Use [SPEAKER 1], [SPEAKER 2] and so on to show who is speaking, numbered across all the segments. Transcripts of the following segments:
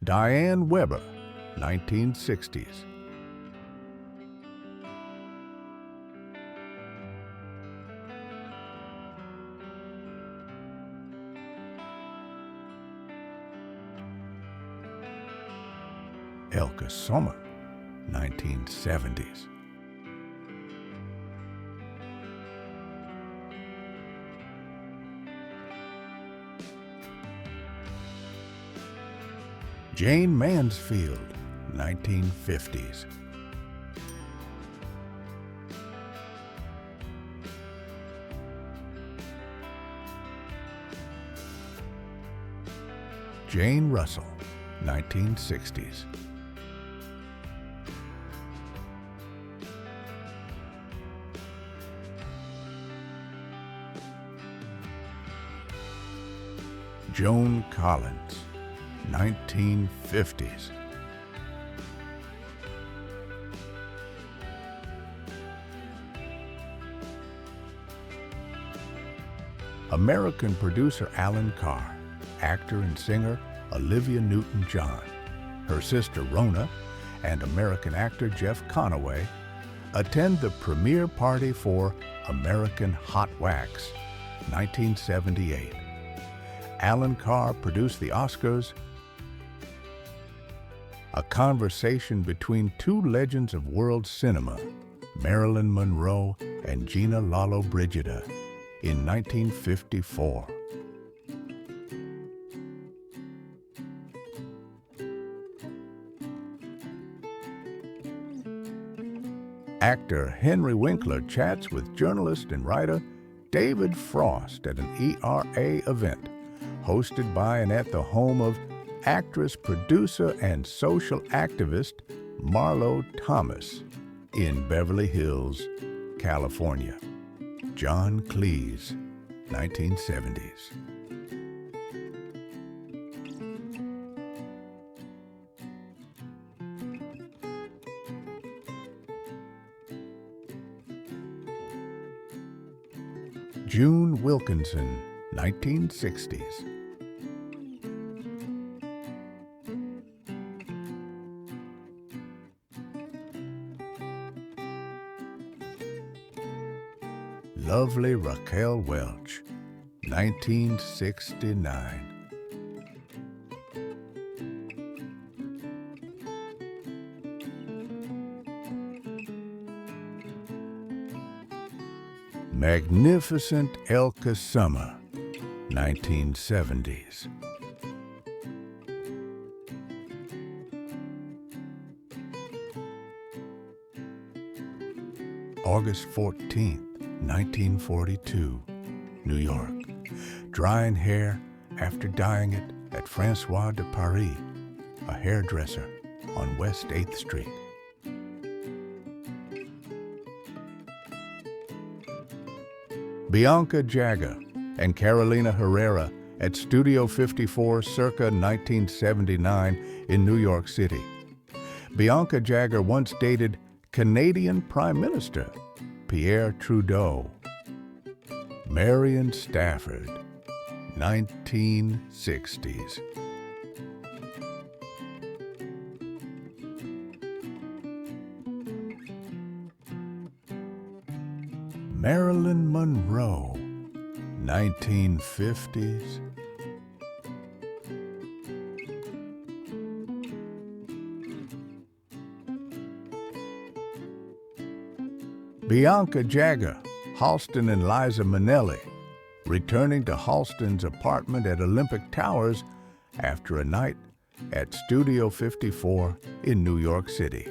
[SPEAKER 1] Diane Weber, 1960s. Elke Sommer, 1970s. Jane Mansfield, 1950s. Jane Russell, 1960s. Joan Collins, 1950s. American producer Alan Carr, actor and singer Olivia Newton-John, her sister Rona, and American actor Jeff Conaway attend the premiere party for American Hot Wax, 1978. Alan Carr produced the Oscars, a conversation between two legends of world cinema, Marilyn Monroe and Gina Lollobrigida, in 1954. Actor Henry Winkler chats with journalist and writer David Frost at an ERA event hosted by and at the home of actress, producer, and social activist Marlo Thomas in Beverly Hills, California. John Cleese, 1970s. June Wilkinson, 1960s. Lovely Raquel Welch, 1969. Magnificent Elke Sommer, 1970s. August 14th, 1942, New York. Drying hair after dyeing it at Francois de Paris, a hairdresser on West 8th Street. Bianca Jagger and Carolina Herrera at Studio 54 circa 1979 in New York City. Bianca Jagger once dated Canadian Prime Minister Pierre Trudeau. Marion Stafford, 1960s. Marilyn Monroe, 1950s. Bianca Jagger, Halston and Liza Minnelli, returning to Halston's apartment at Olympic Towers after a night at Studio 54 in New York City.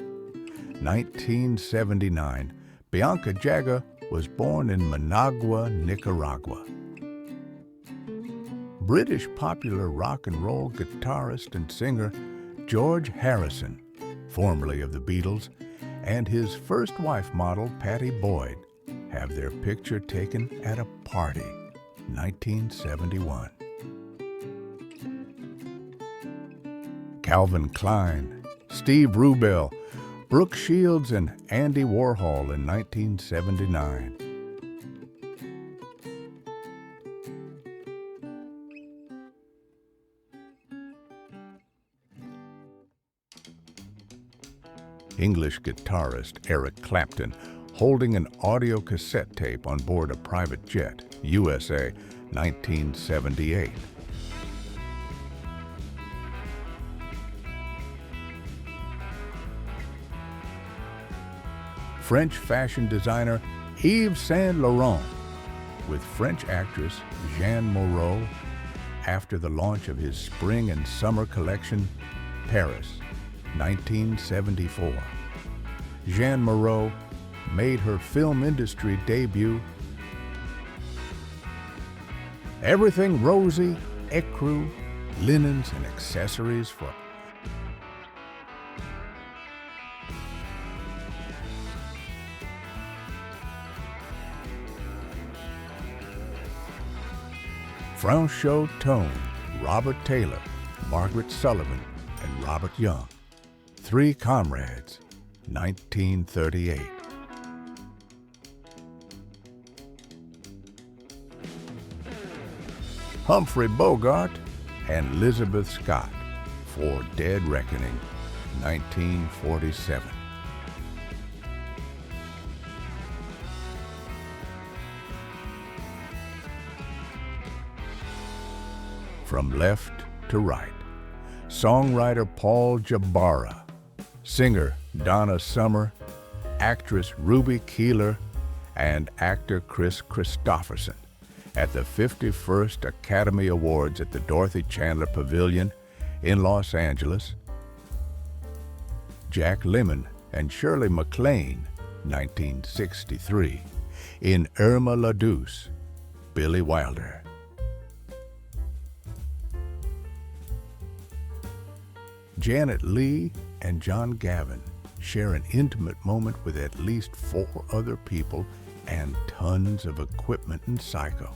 [SPEAKER 1] 1979, Bianca Jagger was born in Managua, Nicaragua. British popular rock and roll guitarist and singer George Harrison, formerly of the Beatles, and his first wife model Pattie Boyd have their picture taken at a party, 1971. Calvin Klein, Steve Rubel, Brooke Shields, and Andy Warhol in 1979. English guitarist Eric Clapton holding an audio cassette tape on board a private jet, USA, 1978. French fashion designer Yves Saint Laurent with French actress Jeanne Moreau after the launch of his spring and summer collection, Paris, 1974. Jeanne Moreau made her film industry debut. Everything rosy, ecru, linens and accessories for Franchot Tone, Robert Taylor, Margaret Sullivan, and Robert Young. Three Comrades, 1938. Humphrey Bogart and Elizabeth Scott for Dead Reckoning, 1947. From left to right, songwriter Paul Jabara, singer Donna Summer, actress Ruby Keeler, and actor Chris Christopherson at the 51st Academy Awards at the Dorothy Chandler Pavilion in Los Angeles. Jack Lemmon and Shirley MacLaine, 1963, in Irma la Douce, Billy Wilder. Janet Leigh and John Gavin share an intimate moment with at least 4 other people and tons of equipment in Psycho,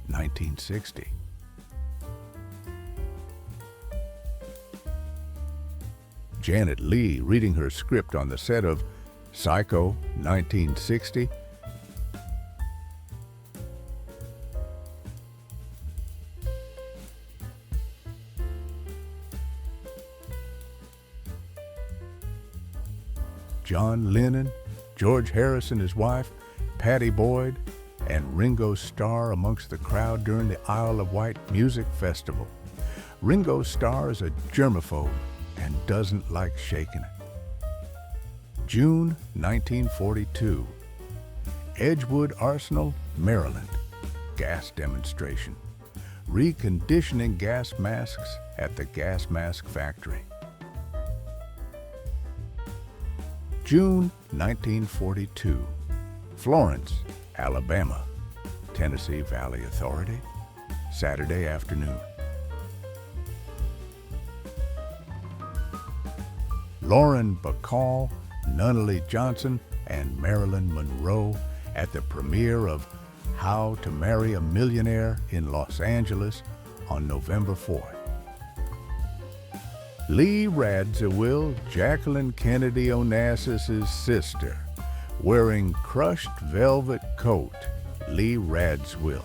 [SPEAKER 1] 1960. Janet Leigh reading her script on the set of Psycho, 1960. John Lennon, George Harrison, his wife, Pattie Boyd, and Ringo Starr amongst the crowd during the Isle of Wight Music Festival. Ringo Starr is a germaphobe and doesn't like shaking it. June 1942, Edgewood Arsenal, Maryland, gas demonstration. Reconditioning gas masks at the gas mask factory. June 1942, Florence, Alabama, Tennessee Valley Authority, Saturday afternoon. Lauren Bacall, Nunnally Johnson, and Marilyn Monroe at the premiere of How to Marry a Millionaire in Los Angeles on November 4th. Lee Radziwill, Jacqueline Kennedy Onassis's sister, wearing crushed velvet coat, Lee Radziwill,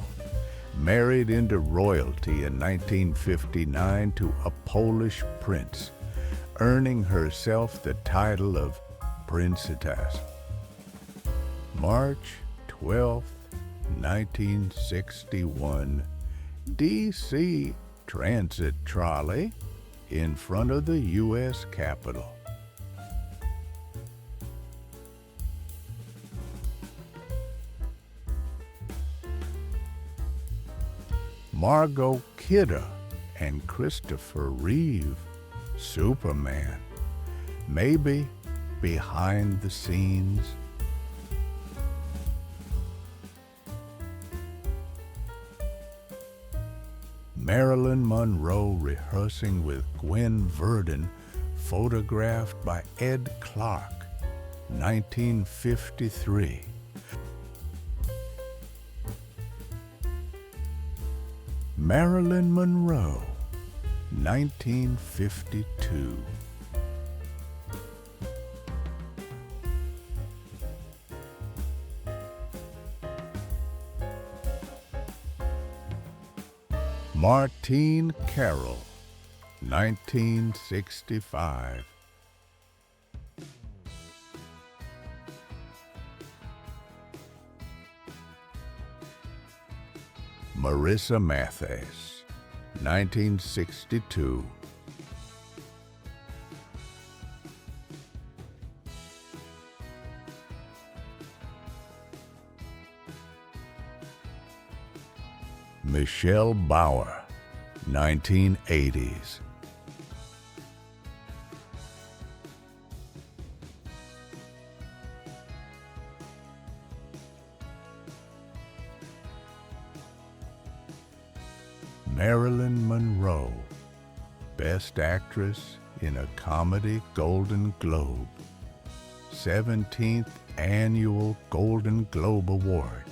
[SPEAKER 1] married into royalty in 1959 to a Polish prince, earning herself the title of Princess. March 12, 1961, D.C. Transit trolley in front of the U.S. Capitol. Margot Kidder and Christopher Reeve, Superman, maybe behind the scenes. Marilyn Monroe rehearsing with Gwen Verdon, photographed by Ed Clark, 1953. Marilyn Monroe, 1952. Martine Carroll, 1965. Marissa Mathis, 1962. Michelle Bauer, 1980s. Marilyn Monroe, Best Actress in a Comedy Golden Globe, 17th Annual Golden Globe Award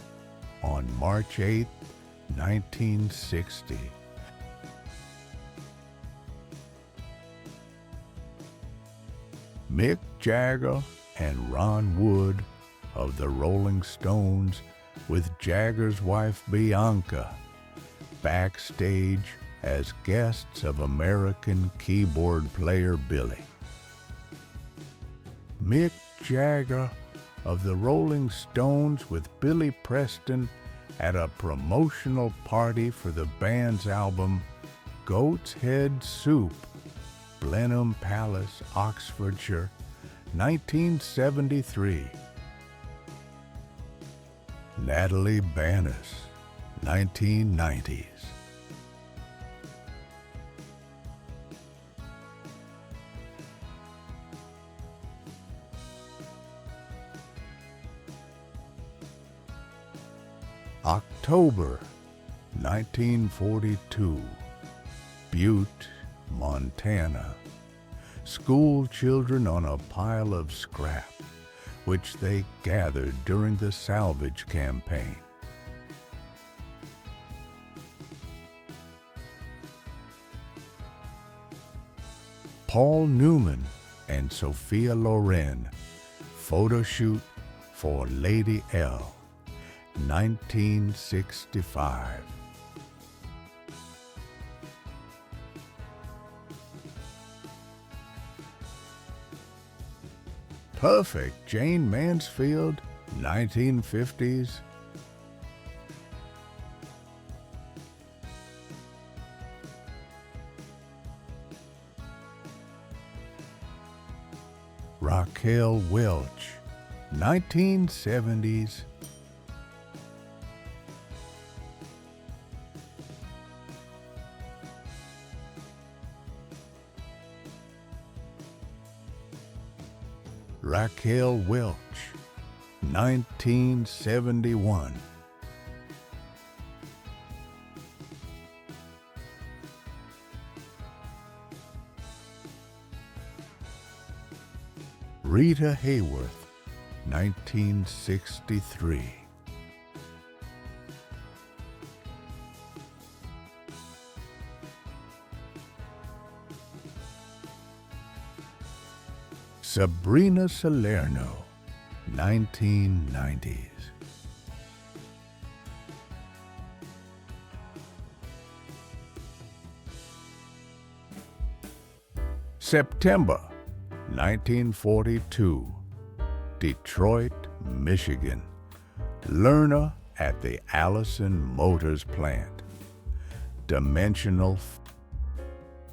[SPEAKER 1] on March 8, 1960. Mick Jagger and Ron Wood of the Rolling Stones with Jagger's wife Bianca backstage as guests of American keyboard player Billy. Mick Jagger of the Rolling Stones with Billy Preston at a promotional party for the band's album Goat's Head Soup, Blenheim Palace, Oxfordshire, 1973. Natalie Bannis, 1990s. October 1942, Butte, Montana. School children on a pile of scrap, which they gathered during the salvage campaign. Paul Newman and Sophia Loren photo shoot for Lady L, 1965. Perfect, Jane Mansfield, 1950s. Raquel Welch, 1970s. Raquel Welch, 1971. Rita Hayworth, 1963. Sabrina Salerno, 1990s. September 1942, Detroit, Michigan. Learner at the Allison Motors plant. Dimensional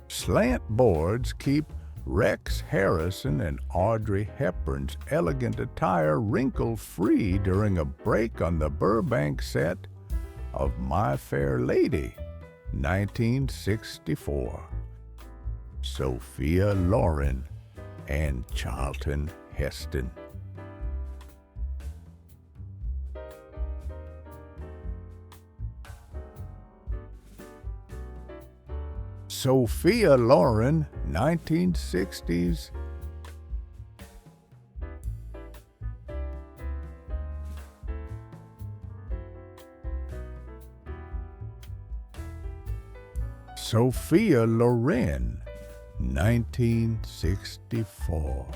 [SPEAKER 1] slant boards keep Rex Harrison and Audrey Hepburn's elegant attire wrinkle-free during a break on the Burbank set of My Fair Lady, 1964. Sophia Loren and Charlton Heston. Sophia Loren, 1960s. Sophia Loren, 1964.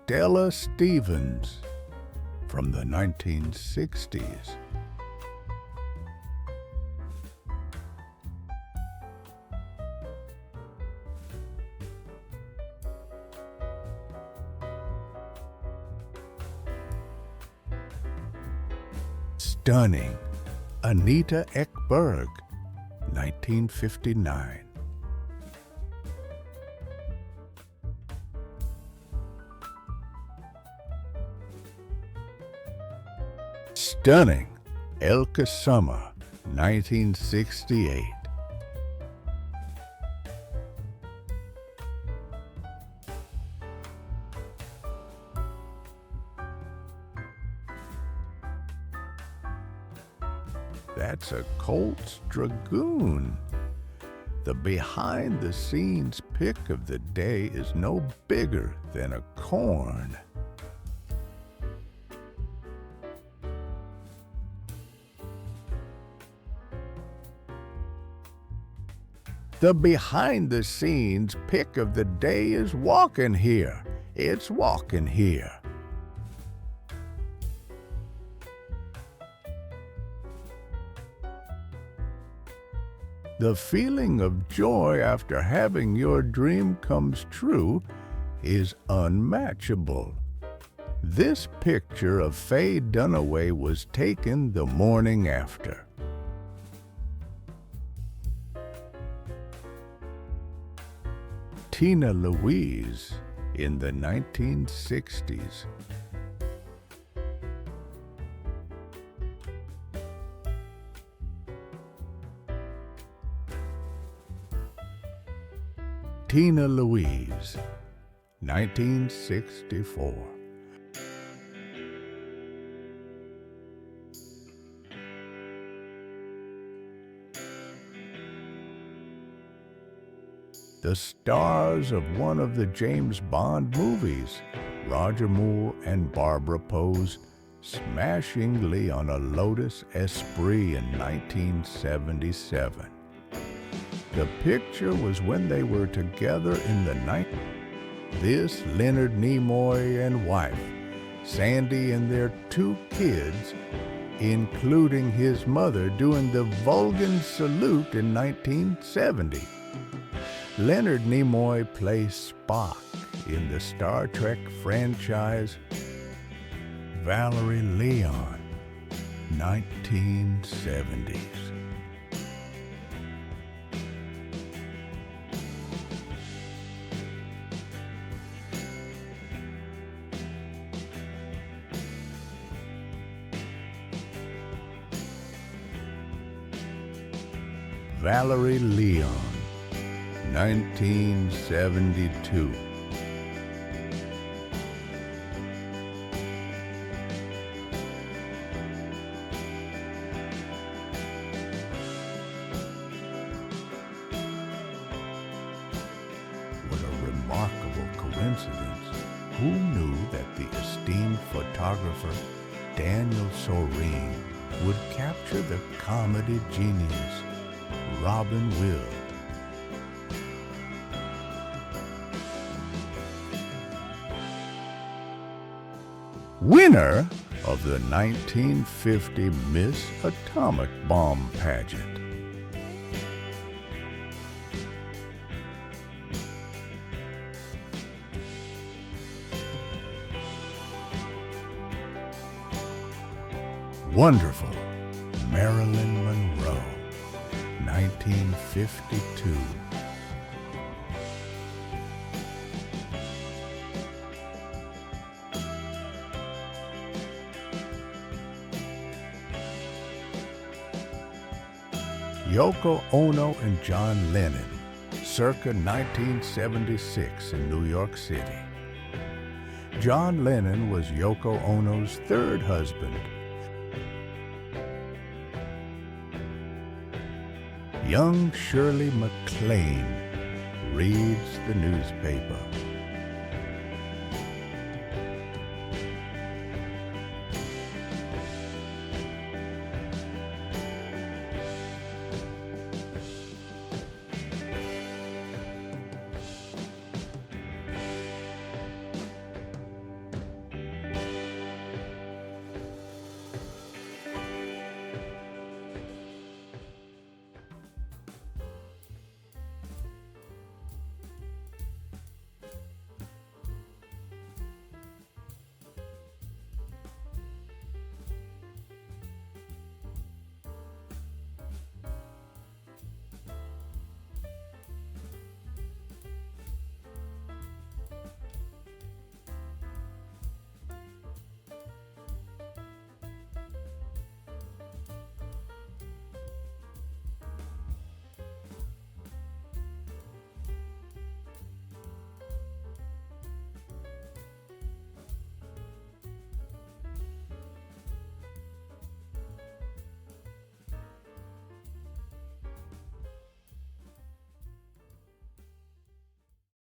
[SPEAKER 1] Stella Stevens from the 1960s. Stunning, Anita Ekberg, 1959. Stunning, Elke Summer, 1968. That's a Colts Dragoon. The behind-the-scenes pick of the day is no bigger than a corn. The behind-the-scenes pick of the day is walking here. It's walking here. The feeling of joy after having your dream comes true is unmatchable. This picture of Faye Dunaway was taken the morning after. Tina Louise in the 1960s. Tina Louise, 1964. The stars of one of the James Bond movies, Roger Moore and Barbara posed smashingly on a Lotus Esprit in 1977. The picture was when they were together in the night. This Leonard Nimoy and wife, Sandy, and their 2 kids, including his mother, doing the Vulcan salute in 1970. Leonard Nimoy plays Spock in the Star Trek franchise. Valerie Leon, 1970s. Valerie Leon, 1972. What a remarkable coincidence. Who knew that the esteemed photographer Daniel Soreen would capture the comedy genius Robin Will? Winner of the 1950 Miss Atomic Bomb pageant. Wonderful, Marilyn Monroe, 1952. Yoko Ono and John Lennon, circa 1976 in New York City. John Lennon was Yoko Ono's 3rd husband. Young Shirley MacLaine reads the newspaper.